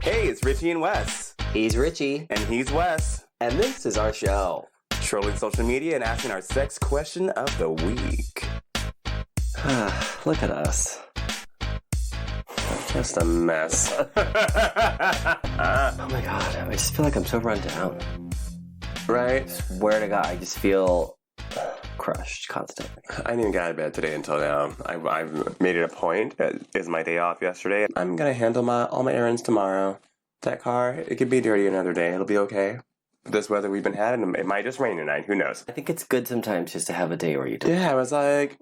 Hey, it's Richie and Wes. He's Richie. And he's Wes. And this is our show. Trolling social media and asking our sex question of the week. Look at us. Just a mess. Oh my god, I just feel like I'm so run down. Right? Swear to God, I just feel crushed constantly. I didn't even get out of bed today until now. I've made it a point. It is my day off yesterday. I'm going to handle all my errands tomorrow. That car, it could be dirty another day. It'll be okay. This weather we've been having, it might just rain tonight. Who knows? I think it's good sometimes just to have a day where you do. Yeah, I was like,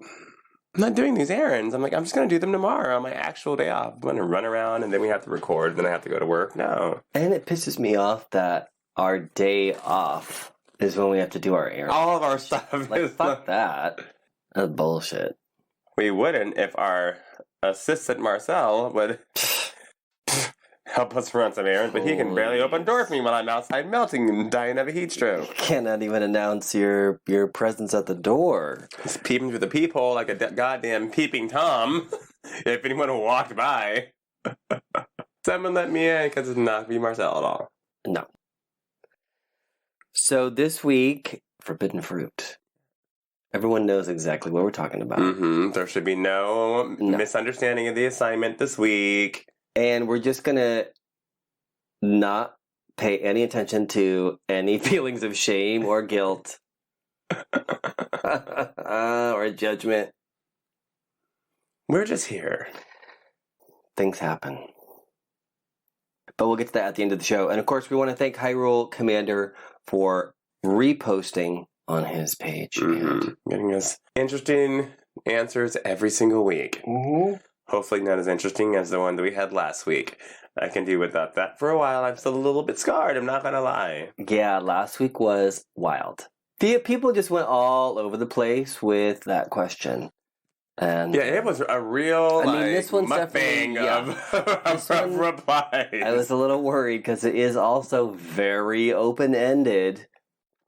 I'm not doing these errands. I'm like, I'm just going to do them tomorrow on my actual day off. I'm going to run around and then we have to record. Then I have to go to work. No. And it pisses me off that our day off is when we have to do our errands. All of our stuff Like, is... fuck that. That's bullshit. We wouldn't if our assistant Marcel would help us run some errands, but he can barely open door for me while I'm outside melting and dying of a heat stroke. You cannot even announce your presence at the door. He's peeping through the peephole like a goddamn peeping Tom. If anyone walked by. Someone let me in because it's not be Marcel at all. No. So this week, forbidden fruit. Everyone knows exactly what we're talking about. Mm-hmm. There should be no misunderstanding of the assignment this week. And we're just going to not pay any attention to any feelings of shame or guilt or judgment. We're just here. Things happen. But we'll get to that at the end of the show. And of course, we want to thank Hyrule Commander for reposting on his page. Mm-hmm. Getting us interesting answers every single week. Mm-hmm. Hopefully not as interesting as the one that we had last week. I can do without that for a while. I'm still a little bit scarred, I'm not going to lie. Yeah, last week was wild. People just went all over the place with that question. And yeah, it was a real this one's mukbang of replies. I was a little worried because it is also very open-ended.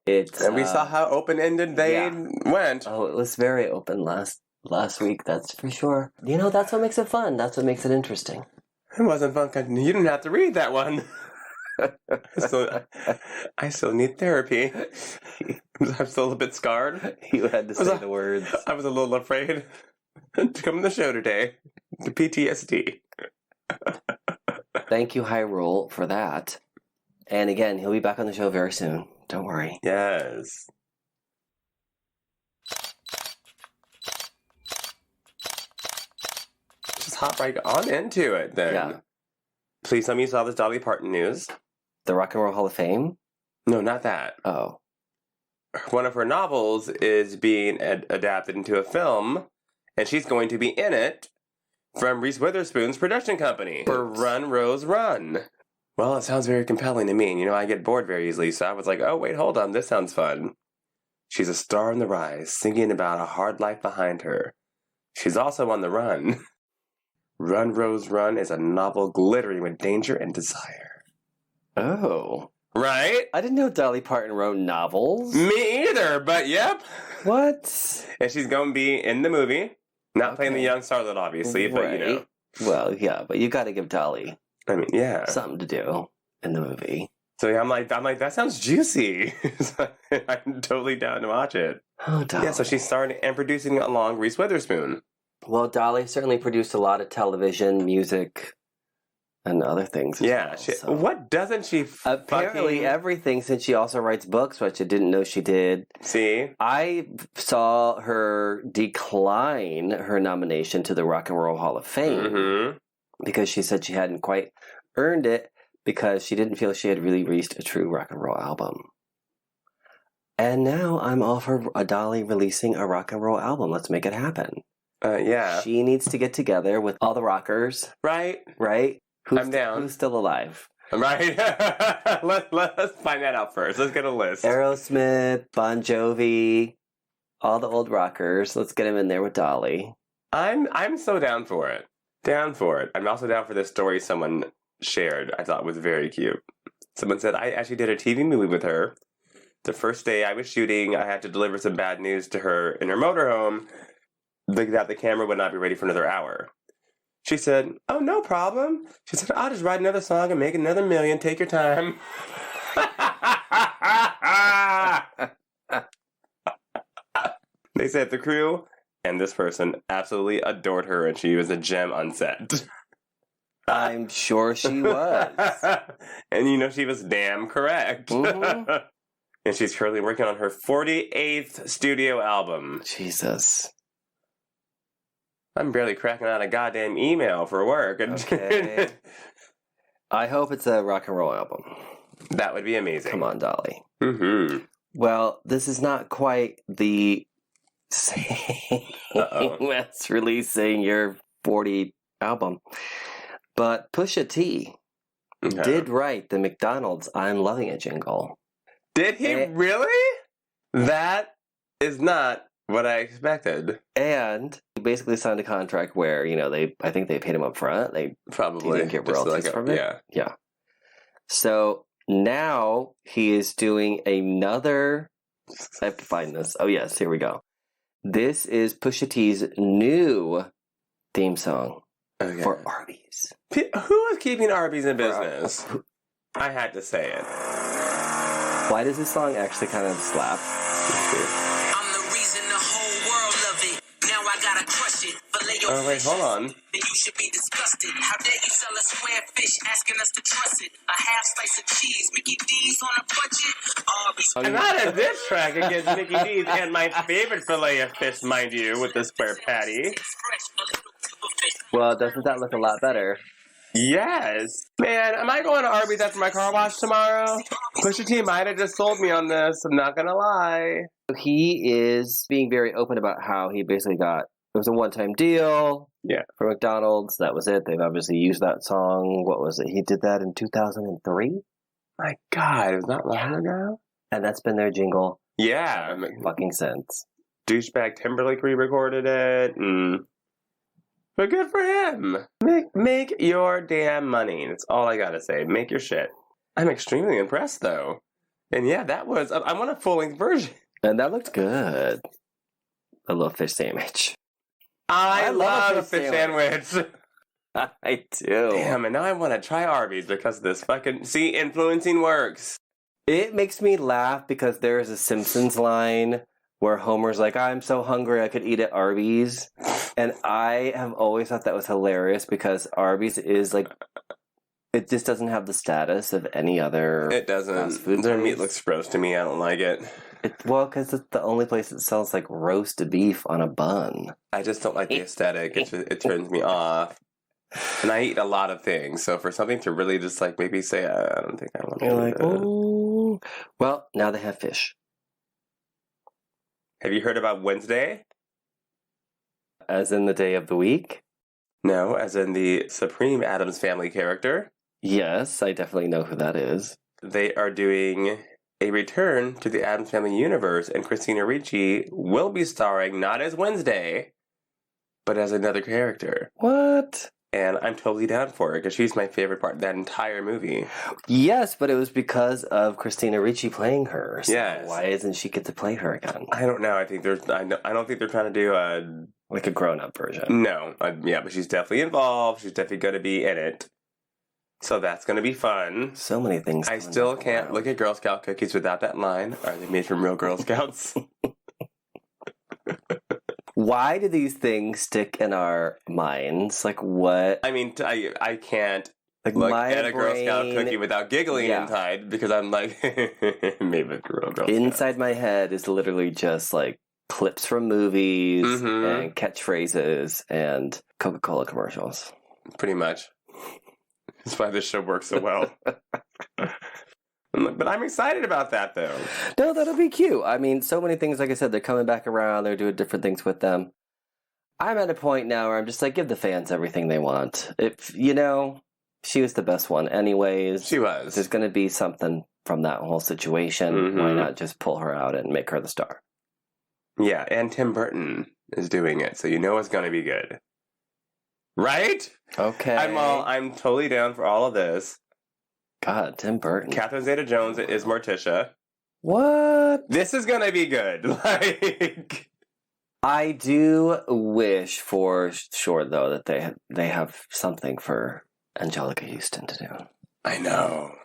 And we saw how open-ended they went. Oh, it was very open last week, that's for sure. You know, that's what makes it fun. That's what makes it interesting. It wasn't fun because you didn't have to read that one. I still need therapy. I'm still a bit scarred. You had to say the words. I was a little afraid to come on the show today. The PTSD. Thank you, Hyrule, for that. And again, he'll be back on the show very soon. Don't worry. Yes. Just hop right on into it then. Yeah. Please tell me you saw this Dolly Parton news. The Rock and Roll Hall of Fame? No, not that. Oh. One of her novels is being adapted into a film, and she's going to be in it from Reese Witherspoon's production company for Run, Rose, Run. Well, it sounds very compelling to me. You know, I get bored very easily, so I was like, oh, wait, hold on, this sounds fun. She's a star on the rise, singing about a hard life behind her. She's also on the run. Run, Rose, Run is a novel glittering with danger and desire. Oh. Right? I didn't know Dolly Parton wrote novels. Me either, but yep. What? And she's going to be in the movie. Not playing the young starlet, obviously, but you know. Well, yeah, but you got to give Dolly something to do in the movie. So yeah, I'm like, that sounds juicy. I'm totally down to watch it. Oh, Dolly. Yeah, so she's starring and producing along Reese Witherspoon. Well, Dolly certainly produced a lot of television, music, and other things. Yeah, well, what doesn't she? Apparently everything, since she also writes books, which I didn't know she did. See, I saw her decline her nomination to the Rock and Roll Hall of Fame because she said she hadn't quite earned it because she didn't feel she had really reached a true rock and roll album. And now I'm all for Dolly releasing a rock and roll album. Let's make it happen. Yeah. She needs to get together with all the rockers. Right? I'm down. Who's still alive? Right. Let's find that out first. Let's get a list. Aerosmith, Bon Jovi, all the old rockers. Let's get them in there with Dolly. I'm so down for it. Down for it. I'm also down for this story someone shared. I thought was very cute. Someone said, I actually did a TV movie with her. The first day I was shooting, I had to deliver some bad news to her in her motorhome that the camera would not be ready for another hour. She said, "Oh, no problem." She said, "I'll just write another song and make another million. Take your time." They said the crew and this person absolutely adored her, and she was a gem on set. I'm sure she was. And you know she was damn correct. Mm-hmm. And she's currently working on her 48th studio album. Jesus. I'm barely cracking out a goddamn email for work. Okay. I hope it's a rock and roll album. That would be amazing. Come on, Dolly. Mm-hmm. Well, this is not quite the same as releasing your 40 album. But Pusha T did write the McDonald's I'm Loving It jingle. Did he really? That is not what I expected. And he basically signed a contract where, you know, I think they paid him up front. They probably didn't get royalties from it. Yeah. So now he is doing another. I have to find this. Oh, yes. Here we go. This is Pusha T's new theme song for Arby's. Who is keeping Arby's in business? I had to say it. Why does this song actually kind of slap? I'm the reason the whole world love it. Now I gotta crush it. Oh, wait, hold on. Then you should be disgusted. How dare you sell a square fish asking us to trust it? A half slice of cheese, Mickey D's on a budget. Arby's. And not a diss track against Mickey D's and my favorite fillet of fish, mind you, with the square patty. Well, doesn't that look a lot better? Yes. Man, am I going to Arby's after my car wash tomorrow? Pusha T might have just sold me on this. I'm not going to lie. He is being very open about how he basically it was a one-time deal for McDonald's. That was it. They've obviously used that song. What was it? He did that in 2003? My God, it was not long ago. And that's been their jingle. Yeah. Fucking sense. Douchebag Timberlake re-recorded it. But good for him. Make your damn money. That's all I gotta say. Make your shit. I'm extremely impressed, though. And yeah, that was... I want a full-length version. And that looked good. I love fish sandwich. I love a fish sandwich. I do. Damn, and now I want to try Arby's because of this fucking... See, influencing works. It makes me laugh because there is a Simpsons line where Homer's like, I'm so hungry I could eat at Arby's. And I have always thought that was hilarious because Arby's is like... It just doesn't have the status of any other... It doesn't. Their meat looks gross to me. I don't like it. Well, because it's the only place that sells like roast beef on a bun. I just don't like the aesthetic. It turns me off. And I eat a lot of things, so for something to really just like make me say, I don't think I want to. You're like, oh. Well, now they have fish. Have you heard about Wednesday? As in the day of the week? No, as in the Supreme Addams Family character. Yes, I definitely know who that is. They are doing a return to the Addams Family universe, and Christina Ricci will be starring not as Wednesday, but as another character. What? And I'm totally down for it because she's my favorite part of that entire movie. Yes, but it was because of Christina Ricci playing her. So yes. Why doesn't she get to play her again? I don't know. I don't think they're trying to do a like a grown-up version. No, yeah, but she's definitely involved. She's definitely going to be in it. So that's going to be fun. So many things. I still can't look at Girl Scout cookies without that line. Are they made from real Girl Scouts? Why do these things stick in our minds? Like what? I mean, I can't like look at a Girl Scout cookie without giggling inside because I'm like, made with real Girl Scouts. Inside my head is literally just like clips from movies and catchphrases and Coca-Cola commercials. Pretty much. That's why this show works so well. But I'm excited about that, though. No, that'll be cute. I mean, so many things, like I said, they're coming back around. They're doing different things with them. I'm at a point now where I'm just like, give the fans everything they want. If, she was the best one anyways. She was. There's going to be something from that whole situation. Why not just pull her out and make her the star? Yeah, and Tim Burton is doing it, so you know it's going to be good. Right? Okay. I'm totally down for all of this. God, Tim Burton. Catherine Zeta-Jones is Morticia. What? This is gonna be good. Like, I do wish for sure, though, that they have something for Angelica Houston to do. I know.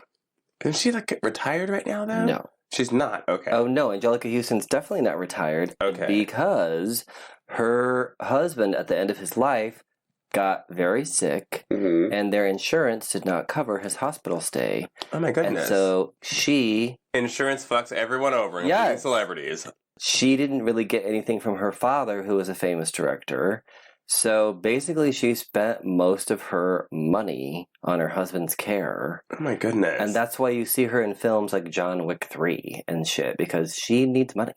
Isn't she like retired right now, though? No. She's not. Okay. Oh, no. Angelica Houston's definitely not retired. Okay. Because her husband, at the end of his life, got very sick, and their insurance did not cover his hospital stay. Oh, my goodness. And so Insurance fucks everyone over, including celebrities. She didn't really get anything from her father, who was a famous director. So basically, she spent most of her money on her husband's care. Oh my goodness. And that's why you see her in films like John Wick 3 and shit, because she needs money.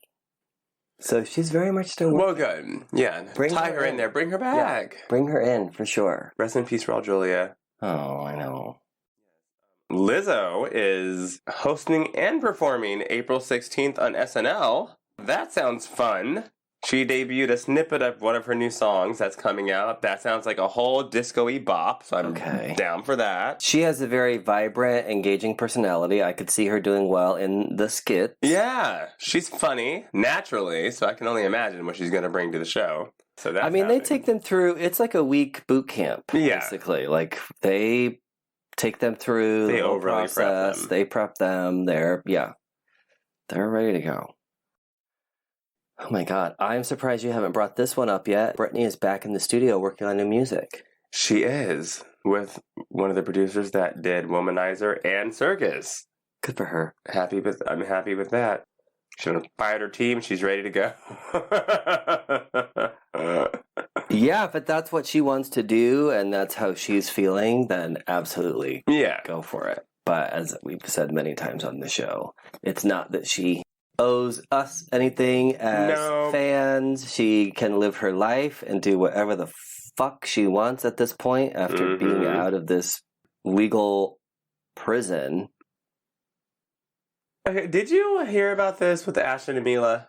So she's very much still well, good. Yeah. Tie her in there. Bring her back. Yeah, bring her in, for sure. Rest in peace, Raul Julia. Oh, I know. Lizzo is hosting and performing April 16th on SNL. That sounds fun. She debuted a snippet of one of her new songs that's coming out. That sounds like a whole disco-y bop, so I'm down for that. She has a very vibrant, engaging personality. I could see her doing well in the skit. Yeah, she's funny, naturally, so I can only imagine what she's going to bring to the show. So that's they take them through, it's like a week boot camp, basically. Like, they take them through the whole process. Prep them. They prep them. They're ready to go. Oh my God, I'm surprised you haven't brought this one up yet. Britney is back in the studio working on new music. She is, with one of the producers that did Womanizer and Circus. Good for her. I'm happy with that. She fired her team. She's ready to go. Yeah, if that's what she wants to do and that's how she's feeling, then absolutely go for it. But as we've said many times on the show, it's not that she owes us anything as fans. She can live her life and do whatever the fuck she wants at this point after being out of this legal prison. Okay, did you hear about this with Ashton and Mila?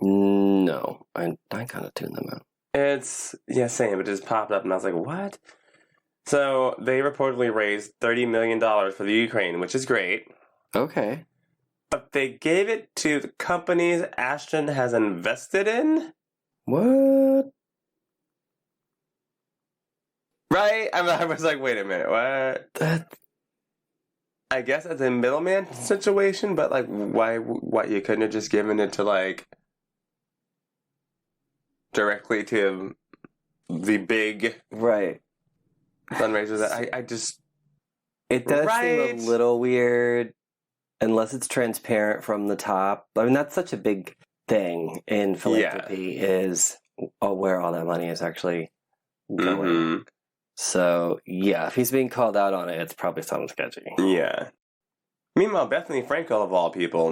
No, I kind of tuned them out. It's, same. It just popped up and I was like, what? So they reportedly raised $30 million for the Ukraine, which is great. Okay. But they gave it to the companies Ashton has invested in? What? Right? I was like, wait a minute, what? I guess it's a middleman situation, but like, why you couldn't have just given it to like directly to the big fundraisers? I just it does seem a little weird. Unless it's transparent from the top. I mean, that's such a big thing in philanthropy is where all that money is actually going. So, if he's being called out on it, it's probably something sketchy. Yeah. Meanwhile, Bethany Frankel, of all people,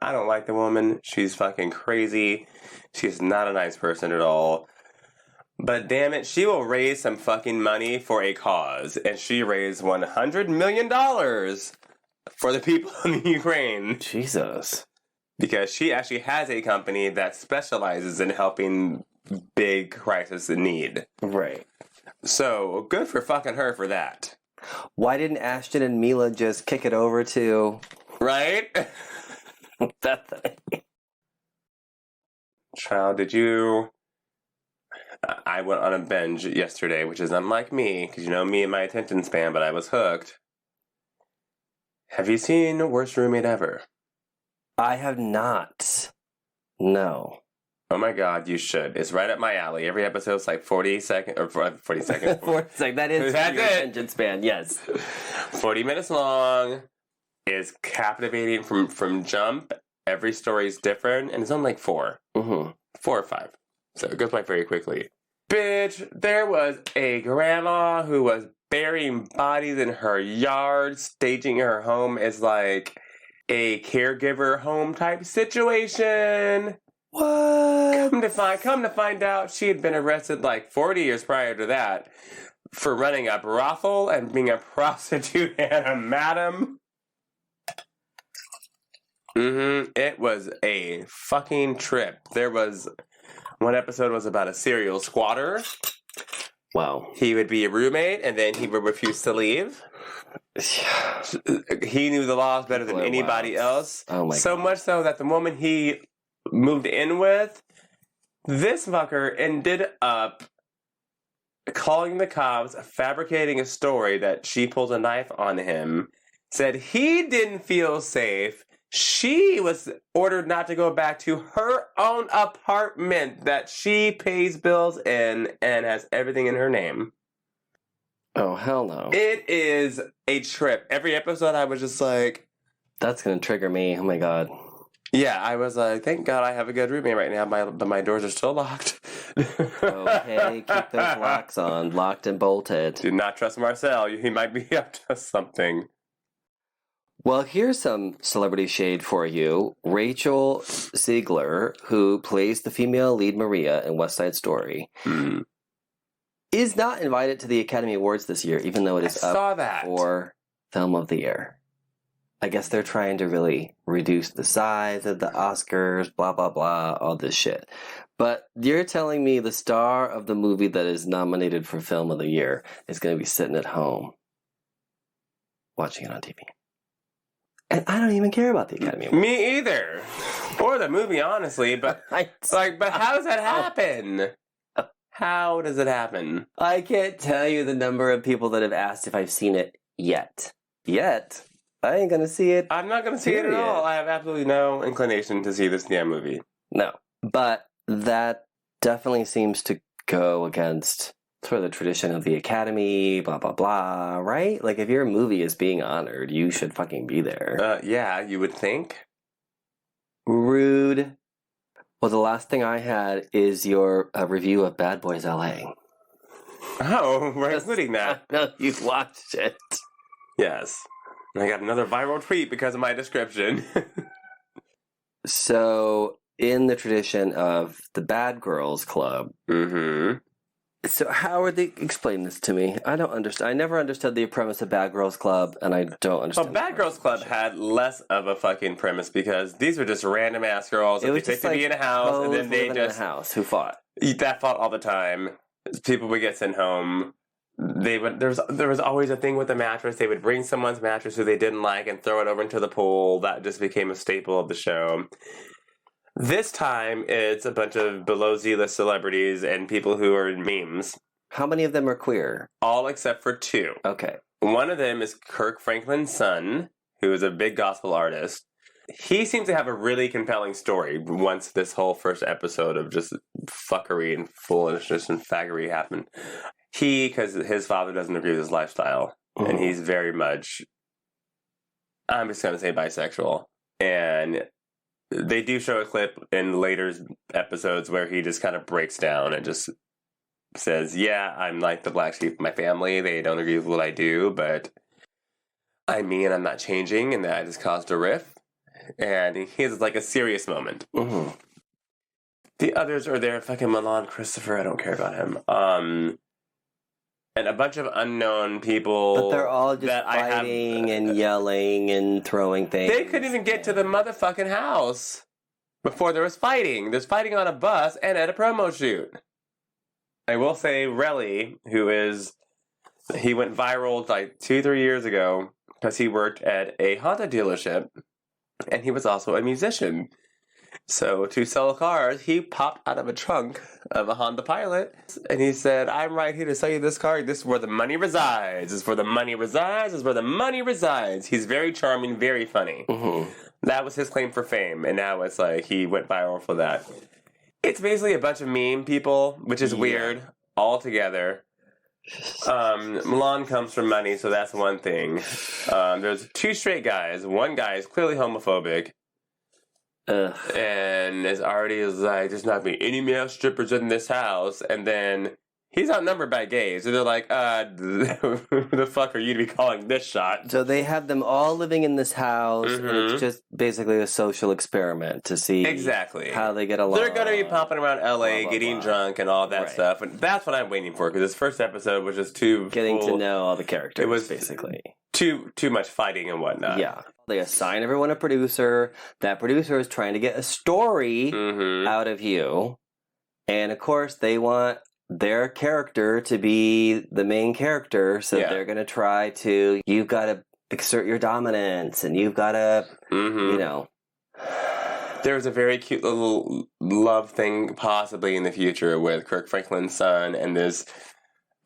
I don't like the woman. She's fucking crazy. She's not a nice person at all. But damn it, she will raise some fucking money for a cause. And she raised $100 million for the people in the Ukraine. Jesus. Because she actually has a company that specializes in helping big crisis in need. Right. So, good for fucking her for that. Why didn't Ashton and Mila just kick it over to... Right? Bethany. Child, did you... I went on a binge yesterday, which is unlike me, because you know me and my attention span, but I was hooked. Have you seen Worst Roommate Ever? I have not. No. Oh my God, you should. It's right up my alley. Every episode's like 40 seconds, or 40 seconds. 40 seconds. That is That's your it. attention span, yes. 40 minutes long. It's captivating from jump. Every story's different, and it's on like 4. 4 or 5. So it goes by very quickly. Bitch, there was a grandma who was burying bodies in her yard, staging her home as like a caregiver home type situation. What? Come to find out, she had been arrested like 40 years prior to that for running a brothel and being a prostitute and a madam. It was a fucking trip. There was one episode was about a serial squatter. Wow. He would be a roommate, and then he would refuse to leave. He knew the laws better than anybody else. Oh my God. So much so that the woman he moved in with This fucker ended up calling the cops, fabricating a story that she pulled a knife on him, said he didn't feel safe. She was ordered not to go back to her own apartment that she pays bills in and has everything in her name. Oh, hell no. It is a trip. Every episode I was just like... That's going to trigger me. Oh my God. Yeah, I was like, thank God I have a good roommate right now, but my doors are still locked. Okay, keep those locks on. Locked and bolted. Do not trust Marcel. He might be up to something. Well, here's some celebrity shade for you. Rachel Ziegler, who plays the female lead Maria in West Side Story, is not invited to the Academy Awards this year, even though it is up for Film of the Year. I guess they're trying to really reduce the size of the Oscars, blah, blah, blah, all this shit. But you're telling me the star of the movie that is nominated for Film of the Year is going to be sitting at home watching it on TV. And I don't even care about the Academy Awards. Me either. Or the movie, honestly. But but how does that happen? How does it happen? I can't tell you the number of people that have asked if I've seen it yet. Yet? I ain't gonna see it. I'm not gonna see it at all. I have absolutely no inclination to see this damn movie. No. But that definitely seems to go against sort of the tradition of the Academy, blah, blah, blah, right? Like, if your movie is being honored, you should fucking be there. Yeah, you would think. Rude. Well, the last thing I had is your review of Bad Boys LA. Oh, we're including that. No, you've watched it. Yes. I got another viral tweet because of my description. So, in the tradition of the Bad Girls Club, so how would they explain this to me? I don't understand. I never understood the premise of Bad Girls Club, and I don't understand. Well, Bad Girls Club had less of a fucking premise because these were just random ass girls that they picked to be in a house, and then they just in a house who fought. That fought all the time. People would get sent home. There was always a thing with the mattress. They would bring someone's mattress who they didn't like and throw it over into the pool. That just became a staple of the show. This time, it's a bunch of below Z-list celebrities and people who are in memes. How many of them are queer? All except for two. Okay. One of them is Kirk Franklin's son, who is a big gospel artist. He seems to have a really compelling story once this whole first episode of just fuckery and foolishness and faggery happened. Because his father doesn't agree with his lifestyle, and he's very much, I'm just going to say bisexual. And they do show a clip in later episodes where he just kind of breaks down and just says, yeah, I'm like the black sheep of my family. They don't agree with what I do, but I'm me and I'm not changing, and that I just caused a rift. And he has like a serious moment. The others are there. Fucking Milan Christopher, I don't care about him. And a bunch of unknown people. But they're all just fighting and yelling and throwing things. They couldn't even get to the motherfucking house before there was fighting. There's fighting on a bus and at a promo shoot. I will say Relly, he went viral like 2-3 years ago because he worked at a Honda dealership and he was also a musician. So to sell cars, he popped out of a trunk of a Honda Pilot and he said, I'm right here to sell you this car. This is where the money resides. This is where the money resides. This is where the money resides. He's very charming, very funny. That was his claim for fame. And now it's like he went viral for that. It's basically a bunch of meme people, which is weird, all together. Milan comes from money, so that's one thing. There's two straight guys. One guy is clearly homophobic. And is already like, there's not be any male strippers in this house. And then he's outnumbered by gays. So they're like, who the fuck are you to be calling this shot? So they have them all living in this house, and it's just basically a social experiment to see how they get along. They're going to be popping around LA, getting drunk and all that stuff. And that's what I'm waiting for, because this first episode was just getting to know all the characters, it was basically. Too much fighting and whatnot. Yeah. They assign everyone a producer. That producer is trying to get a story out of you. And, of course, they want their character to be the main character. So they're going to try to, you've got to exert your dominance and you've got to, you know. There's a very cute little love thing possibly in the future with Kirk Franklin's son and this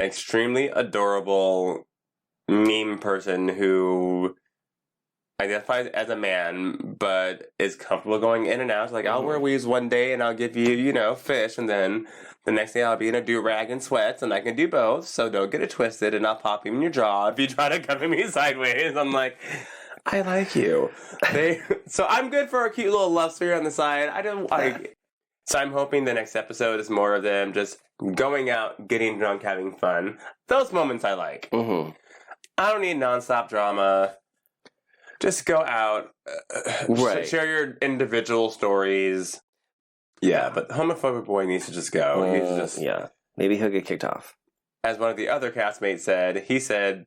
extremely adorable meme person who identifies as a man but is comfortable going in and out. Like, I'll wear weaves one day and I'll give you, fish, and then the next day I'll be in a do-rag and sweats, and I can do both, so don't get it twisted, and I'll pop you in your jaw if you try to come at me sideways. I'm like, I like you. So I'm good for a cute little love story on the side. I don't like. So I'm hoping the next episode is more of them just going out, getting drunk, having fun. Those moments I like. Mm-hmm. I don't need nonstop drama. Just go out, Right. share your individual stories. Yeah, but the homophobic boy needs to just go. He needs to just, Yeah. Maybe he'll get kicked off. as one of the other castmates said, he said,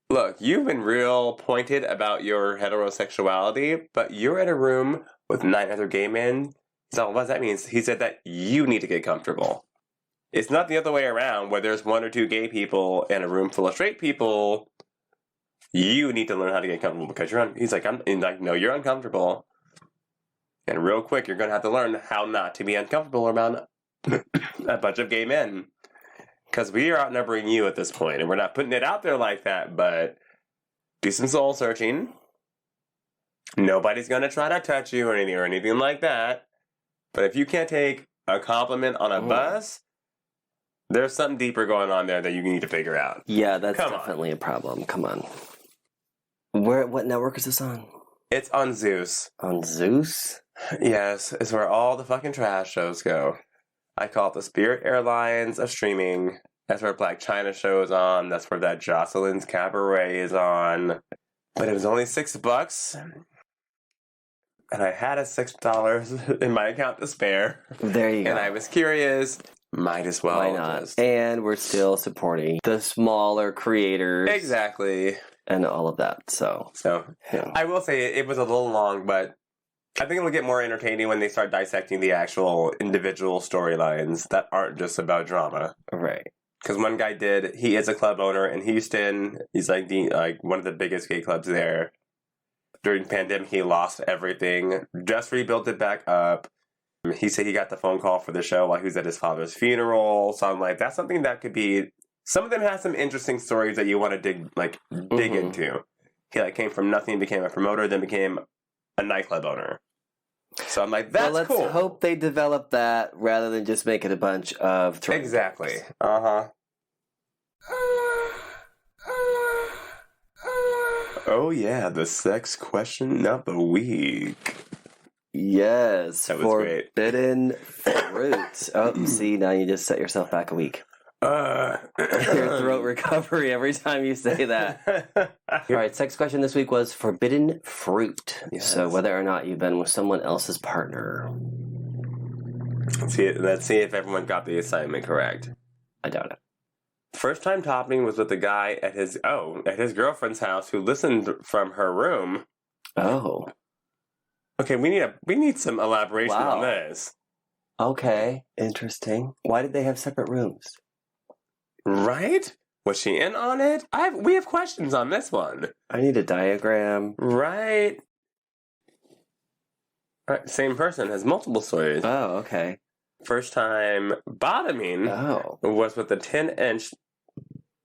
look, you've been real pointed about your heterosexuality, but you're in a room with 9 other gay men. So what does that mean? He said that you need to get comfortable. It's not the other way around where there's 1 or 2 gay people in a room full of straight people. You need to learn how to get comfortable because he's like, no, you're uncomfortable. And real quick, you're going to have to learn how not to be uncomfortable around a bunch of gay men. Because we are outnumbering you at this point, and we're not putting it out there like that, but do some soul searching. Nobody's going to try to touch you or anything like that. But if you can't take a compliment on a bus, there's something deeper going on there that you need to figure out. Yeah, that's definitely a problem. Come on. What network is this on? It's on Zeus. On Zeus? Yes, it's where all the fucking trash shows go. I call it the Spirit Airlines of streaming. That's where Black China show's on. That's where that Jocelyn's Cabaret is on. But it was only $6. And I had $6 in my account to spare. There you go. And I was curious. Might as well. Why not? And we're still supporting the smaller creators. Exactly. And all of that. So yeah. I will say it was a little long, but I think it'll get more entertaining when they start dissecting the actual individual storylines that aren't just about drama. Right. Because one guy he is a club owner in Houston. He's like one of the biggest gay clubs there. During the pandemic, he lost everything, just rebuilt it back up. He said he got the phone call for the show while he was at his father's funeral. So I'm like, that's something that could be. Some of them have some interesting stories that you want to dig into. He came from nothing, became a promoter, then became a nightclub owner. So I'm like, that's cool. Let's hope they develop that rather than just make it a bunch of trends. Exactly. Uh-huh. Oh yeah, the sex question of the week. Yes, that was great. Forbidden fruit. Oh, see, now you just set yourself back a week. Your throat recovery every time you say that. All right, sex question this week was forbidden fruit. Yes. So whether or not you've been with someone else's partner. Let's see if everyone got the assignment correct. I doubt it. First time topping was with a guy at his girlfriend's house who listened from her room. Oh. Okay, we need some elaboration on this. Okay, interesting. Why did they have separate rooms? Right? Was she in on it? We have questions on this one. I need a diagram. Right. All right, same person has multiple stories. Oh, okay. First time bottoming was with a 10-inch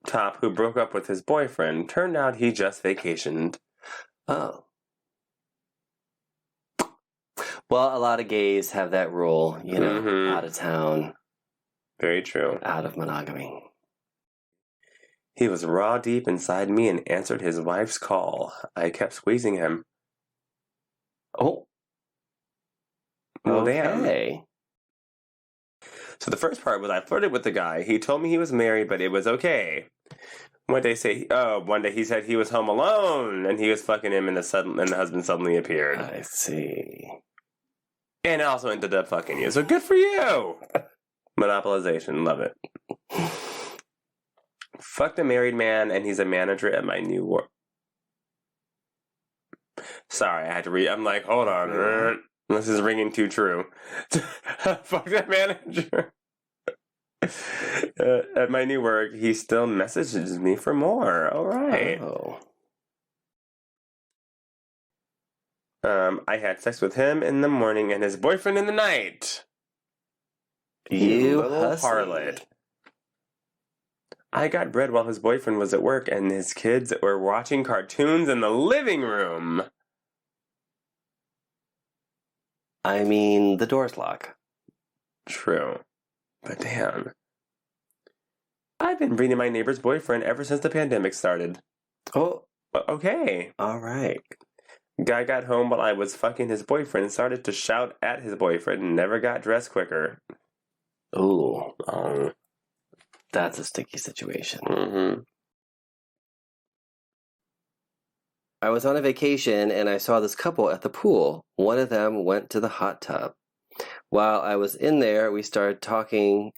top who broke up with his boyfriend. Turned out he just vacationed. Oh. Well, a lot of gays have that rule, out of town. Very true. Out of monogamy. He was raw deep inside me and answered his wife's call. I kept squeezing him. Oh. Well, okay. Damn. So the first part was I flirted with the guy. He told me he was married, but it was okay. One day he said he was home alone and he was fucking him and the husband suddenly appeared. I see. And also ended up fucking you. So good for you. Monopolization. Love it. Fucked a married man and he's a manager at my new work. Sorry, I had to read. I'm like, hold on. This is ringing too true. Fuck that manager. At my new work, he still messages me for more. All right. Oh. I had sex with him in the morning and his boyfriend in the night. You little hussy. harlot. I got bread while his boyfriend was at work and his kids were watching cartoons in the living room. I mean, the door's locked. True. But damn. I've been bringing my neighbor's boyfriend ever since the pandemic started. Oh, Okay. all right. Guy got home while I was fucking his boyfriend and started to shout at his boyfriend and never got dressed quicker. Ooh, Oh. that's a sticky situation. Mm-hmm. I was on a vacation and I saw this couple at the pool. One of them went to the hot tub. While I was in there, we started talking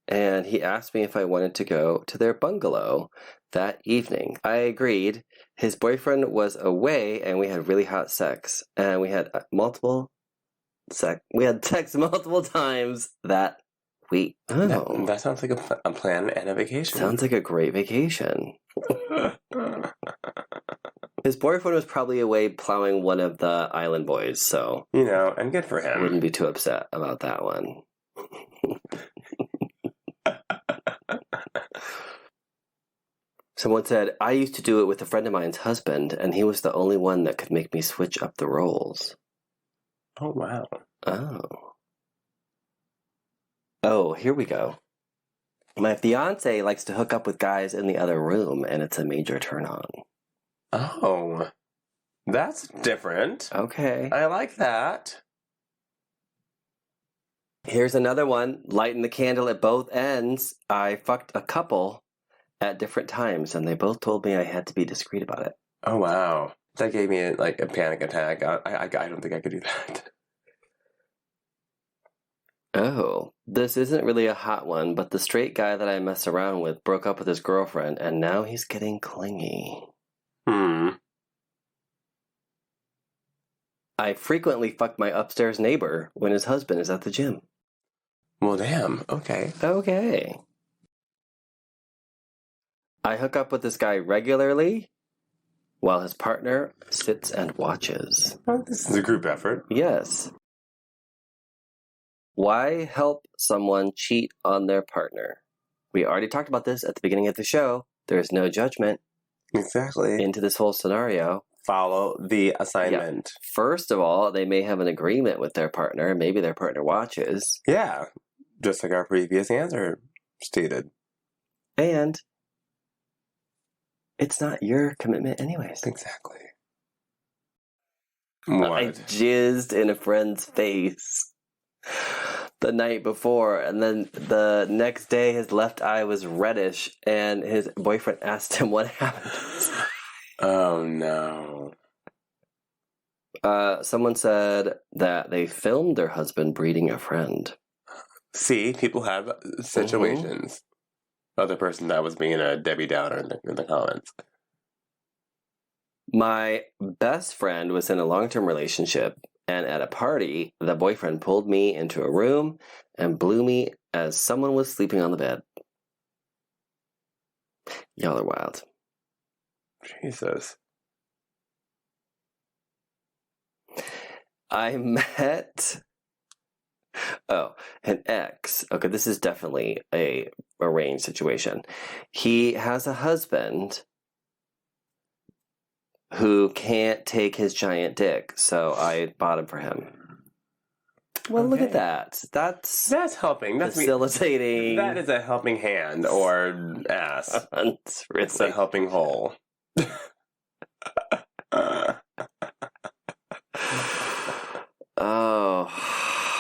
and he asked me if I wanted to go to their bungalow that evening. I agreed. His boyfriend was away and we had really hot sex. And we had sex multiple times that week. Oh, That sounds like a plan and a vacation. sounds like a great vacation. His boyfriend was probably away plowing one of the island boys, so You know, and good for I him. wouldn't be too upset about that one. Someone said, I used to do it with a friend of mine's husband, and he was the only one that could make me switch up the roles. Oh, wow. Oh. Oh, here we go. My fiance likes to hook up with guys in the other room, and it's a major turn on. Oh. That's different. Okay. I like that. Here's another one. Lighting the candle at both ends. I fucked a couple at different times, and they both told me I had to be discreet about it. Oh, wow. That gave me a panic attack. I don't think I could do that. Oh, this isn't really a hot one, but the straight guy that I mess around with broke up with his girlfriend, and now he's getting clingy. I frequently fuck my upstairs neighbor when his husband is at the gym. Well, damn. Okay. Okay. I hook up with this guy regularly while his partner sits and watches. Well, this is a group effort. Yes. Why help someone cheat on their partner? We already talked about this at the beginning of the show. There's no judgment Exactly. into this whole scenario. Follow the assignment. First of all, they may have an agreement with their partner. Maybe their partner watches. Yeah. Just like our previous answer stated. And it's not your commitment anyways. Exactly. I What? jizzed in a friend's face the night before, and then the next day his left eye was reddish, and his boyfriend asked him what happened. Oh, no. Someone said that they filmed their husband breeding a friend. See, people have situations. Other person that was being a Debbie Downer in the comments. My best friend was in a long-term relationship, and at a party, the boyfriend pulled me into a room and blew me as someone was sleeping on the bed. Y'all are wild. Jesus. I met an ex. Okay, this is definitely a arranged situation. He has a husband who can't take his giant dick, so I bought him for him. Well, look at Okay. that. That's helping. That's facilitating. That is a helping hand or ass. It's It's a really helping hole.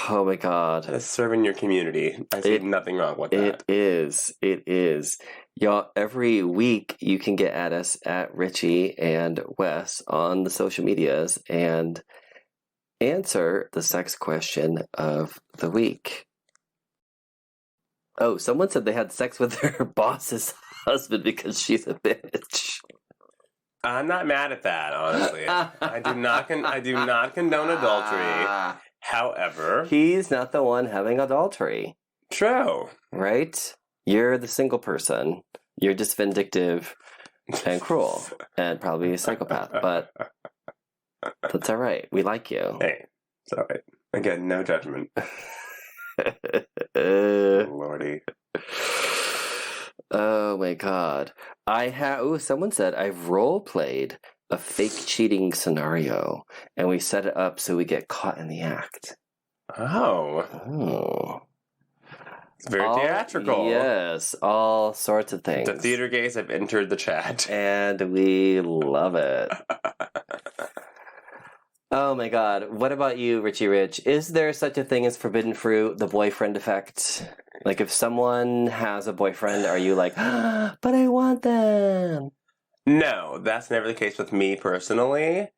oh my god. It's serving your community. I see nothing wrong with that. It is. Y'all, every week you can get at us at Richie and Wes on the social medias and answer the sex question of the week. Oh, someone said they had sex with their boss's husband because she's a bitch. I'm not mad at that, honestly. I do not condone adultery. However, He's not the one having adultery, true. right? You're the single person. You're just vindictive and cruel and probably a psychopath. But That's all right. We like you. Hey, it's all right. Again, no judgment. Lordy. Oh my god. Someone said I've role played a fake cheating scenario and we set it up so we get caught in the act. Oh. It's very theatrical. Yes, all sorts of things. The theater gays have entered the chat. And we love it. Oh my god. What about you, Richie Rich? Is there such a thing as forbidden fruit, the boyfriend effect? Like if someone has a boyfriend, are you like, but I want them? No, that's never the case with me personally.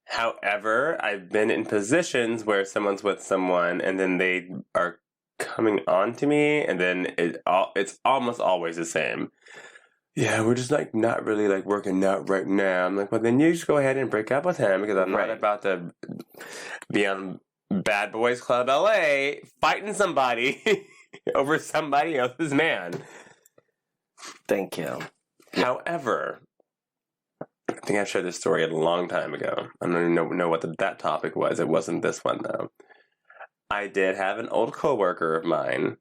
However, I've been in positions where someone's with someone and then they are coming on to me and then it's almost always the same. Yeah, we're just like not really like working out right now. I'm like, well then you just go ahead and break up with him because I'm not about to be on Bad Boys Club LA fighting somebody over somebody else's man. Thank you. However, I think I shared this story a long time ago. I don't even know what that topic was. It wasn't this one though. I did have an old coworker of mine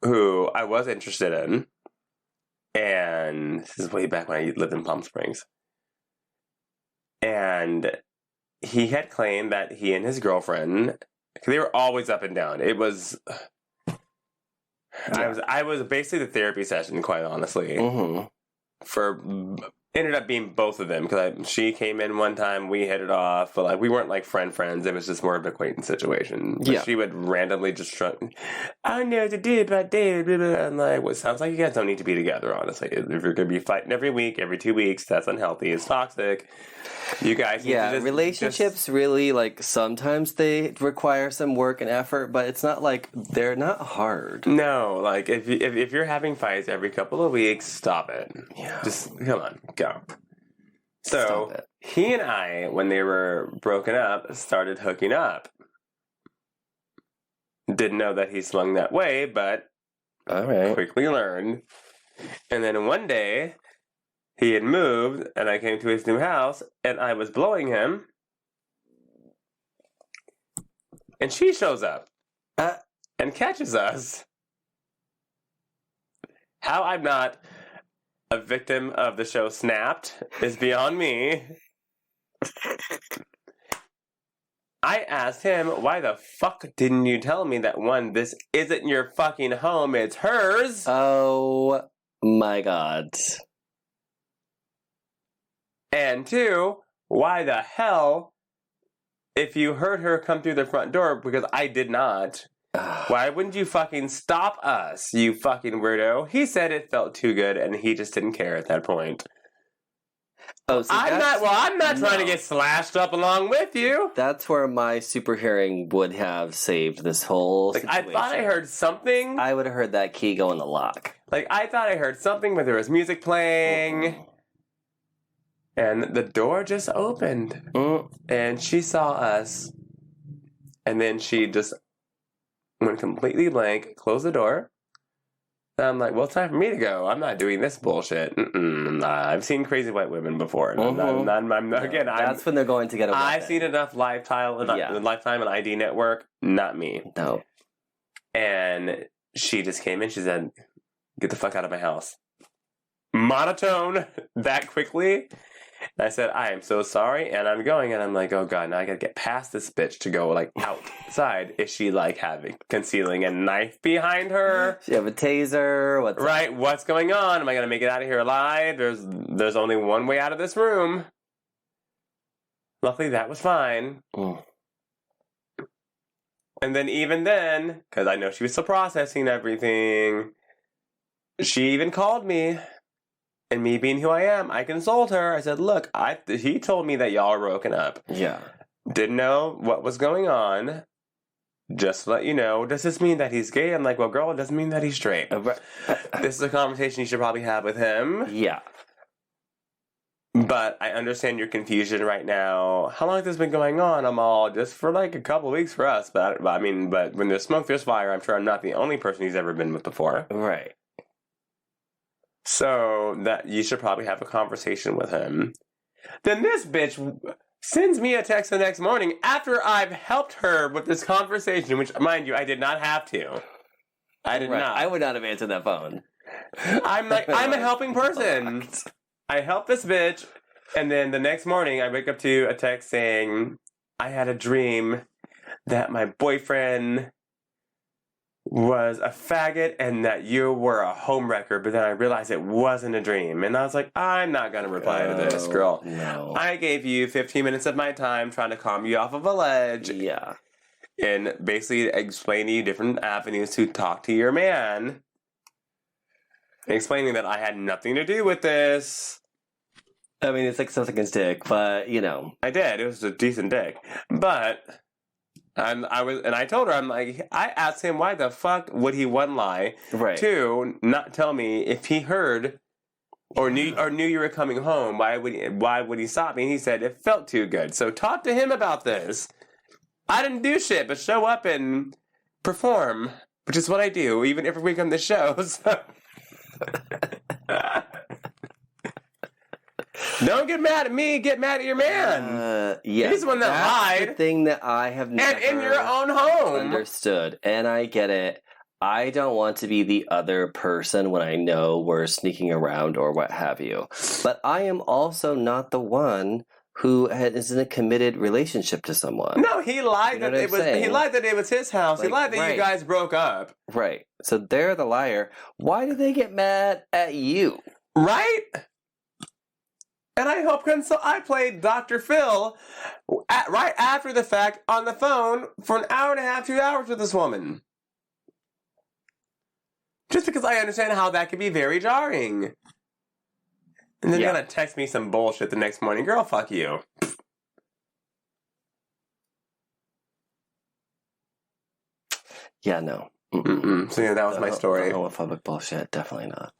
who I was interested in. And this is way back when I lived in Palm Springs. And he had claimed that he and his girlfriend, they were always up and down. It was, I was basically the therapy session, quite honestly. Mm-hmm. Ended up being both of them because she came in one time, we hit it off, but like we weren't like friends. It was just more of an acquaintance situation. But she would randomly just I don't know what to do about David. I'm like, well, it sounds like you guys don't need to be together. Honestly, if you're going to be fighting every week, every 2 weeks, that's unhealthy. It's toxic. You guys, need to relationships really like sometimes they require some work and effort, but it's not like they're not hard. No, like if you're having fights every couple of weeks, stop it. Yeah, just come on, go. So he and I, when they were broken up, started hooking up. Didn't know that he swung that way, but quickly learned. And then one day, he had moved, and I came to his new house, and I was blowing him. And she shows up and catches us. How I'm not a victim of the show Snapped is beyond me. I asked him, why the fuck didn't you tell me that one, this isn't your fucking home, it's hers? Oh my god. And two, why the hell, if you heard her come through the front door, because I did not, why wouldn't you fucking stop us, you fucking weirdo? He said it felt too good, and he just didn't care at that point. Oh, so I'm not trying to get slashed up along with you. That's where my super hearing would have saved this whole situation. I thought I heard something. I would have heard that key go in the lock. Like, I thought I heard something, but there was music playing. And the door just opened. And she saw us. And then she just went completely blank, closed the door. And I'm like, well, it's time for me to go. I'm not doing this bullshit. I've seen crazy white women before. And that's when they're going to get a weapon. I've seen enough Lifetime and ID Network. Not me. No. And she just came in. She said, get the fuck out of my house. Monotone that quickly. And I said, I am so sorry, and I'm going, and I'm like, oh god, now I gotta get past this bitch to go, like, outside. Is she, like, concealing a knife behind her? She have a taser? What's going on? Am I gonna make it out of here alive? There's only one way out of this room. Luckily, that was fine. And then even then, because I know she was still processing everything, she even called me. And me being who I am, I consoled her. I said, look, he told me that y'all are broken up. Yeah. Didn't know what was going on. Just to let you know, does this mean that he's gay? I'm like, well, girl, it doesn't mean that he's straight. This is a conversation you should probably have with him. Yeah. But I understand your confusion right now. How long has this been going on? I'm all, just for like a couple of weeks for us. But when there's smoke, there's fire. I'm sure I'm not the only person he's ever been with before. Right. So that you should probably have a conversation with him. Then this bitch sends me a text the next morning after I've helped her with this conversation, which, mind you, I did not have to. I did not. I would not have answered that phone. I'm like, I'm a helping person. I help this bitch, and then the next morning I wake up to a text saying, I had a dream that my boyfriend was a faggot and that you were a homewrecker, but then I realized it wasn't a dream. And I was like, I'm not going to reply to this, girl. No. I gave you 15 minutes of my time trying to calm you off of a ledge. Yeah. And basically explain to you different avenues to talk to your man. Explaining that I had nothing to do with this. I mean, it's like something his dick, but, you know. I did. It was a decent dick. But I told her, I'm like, I asked him why the fuck would he, one, lie, Right. two, not tell me if he heard or knew you were coming home. Why would he stop me? And he said it felt too good. So talk to him about this. I didn't do shit, but show up and perform, which is what I do, even every week on the show. So. Don't get mad at me. Get mad at your man. Yeah, he's the one that that's lied. The thing that I have never And in your own home. understood, and I get it. I don't want to be the other person when I know we're sneaking around or what have you. But I am also not the one who is in a committed relationship to someone. No, he lied that it was. saying? He lied that it was his house. He lied that right. you guys broke up. Right. So they're the liar. Why do they get mad at you? Right. And I hope I played Dr. Phil right after the fact on the phone for an hour and a half, 2 hours with this woman. Just because I understand how that can be very jarring. And then you're going to text me some bullshit the next morning. Girl, fuck you. Yeah, no. So yeah, that was my story. Homophobic bullshit, definitely not.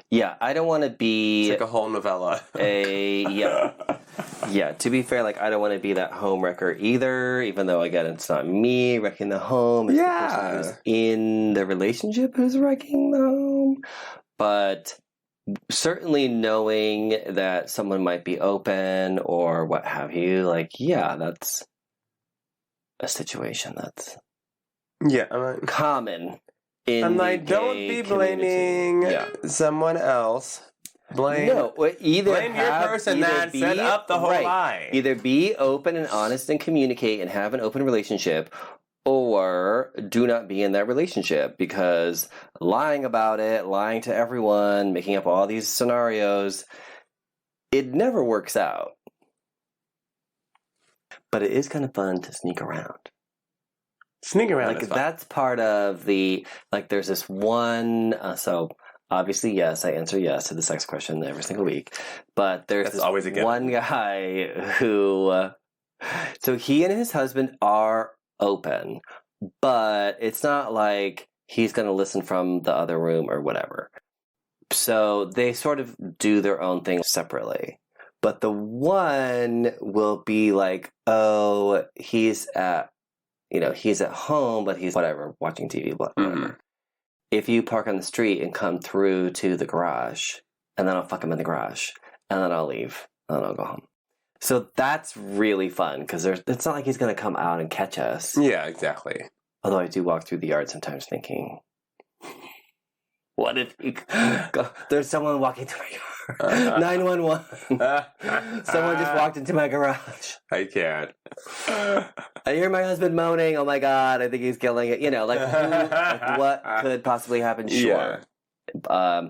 Yeah, I don't want to be It's like a whole novella. Yeah, to be fair, like I don't want to be that home wrecker either, even though again it's not me wrecking the home, it's the person who's in the relationship who's wrecking the home. But certainly knowing that someone might be open or what have you, like, yeah, that's a situation that's common in I'm like, the don't gay be blaming community. someone else. Blame your person that set up the whole lie. Either be open and honest and communicate and have an open relationship, or do not be in that relationship, because lying about it, lying to everyone, making up all these scenarios, it never works out. But it is kind of fun to sneak around. Sneak around, like that's part of the there's this one. So obviously, yes, I answer yes to the sex question every single week. But there's this always one guy who, so he and his husband are open, but it's not like he's going to listen from the other room or whatever. So they sort of do their own thing separately. But the one will be like, oh, he's at home, but he's whatever, watching TV, whatever. Mm-hmm. If you park on the street and come through to the garage, and then I'll fuck him in the garage, and then I'll leave, and then I'll go home. So that's really fun, because it's not like he's going to come out and catch us. Yeah, exactly. Although I do walk through the yard sometimes thinking, what if there's someone walking through my yard? 911. Someone just walked into my garage. I can't. I hear my husband moaning. Oh my god, I think he's killing it. What could possibly happen? Sure. Yeah.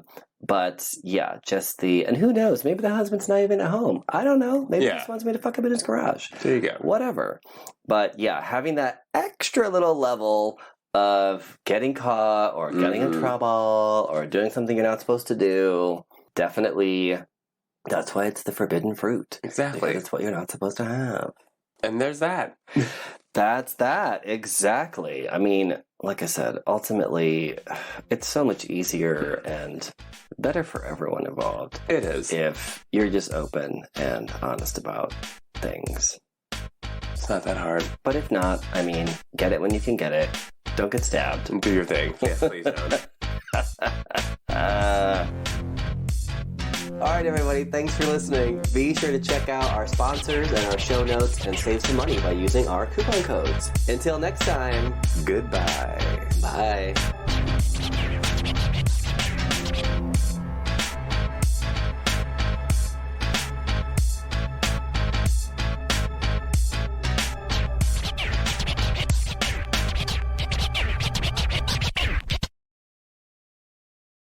But yeah, and who knows? Maybe the husband's not even at home. I don't know. Maybe he just wants me to fuck him in his garage. There you go. Whatever. But yeah, having that extra little level of getting caught or getting in trouble or doing something you're not supposed to do. Definitely, that's why it's the forbidden fruit. Exactly. Because it's what you're not supposed to have. And there's that. That's that. Exactly. I mean, like I said, ultimately, it's so much easier and better for everyone involved. It is. If you're just open and honest about things. It's not that hard. But if not, I mean, get it when you can get it. Don't get stabbed. Do your thing. Yes, please don't. right, everybody, thanks for listening. Be sure to check out our sponsors and our show notes and save some money by using our coupon codes. Until next time, Goodbye. bye.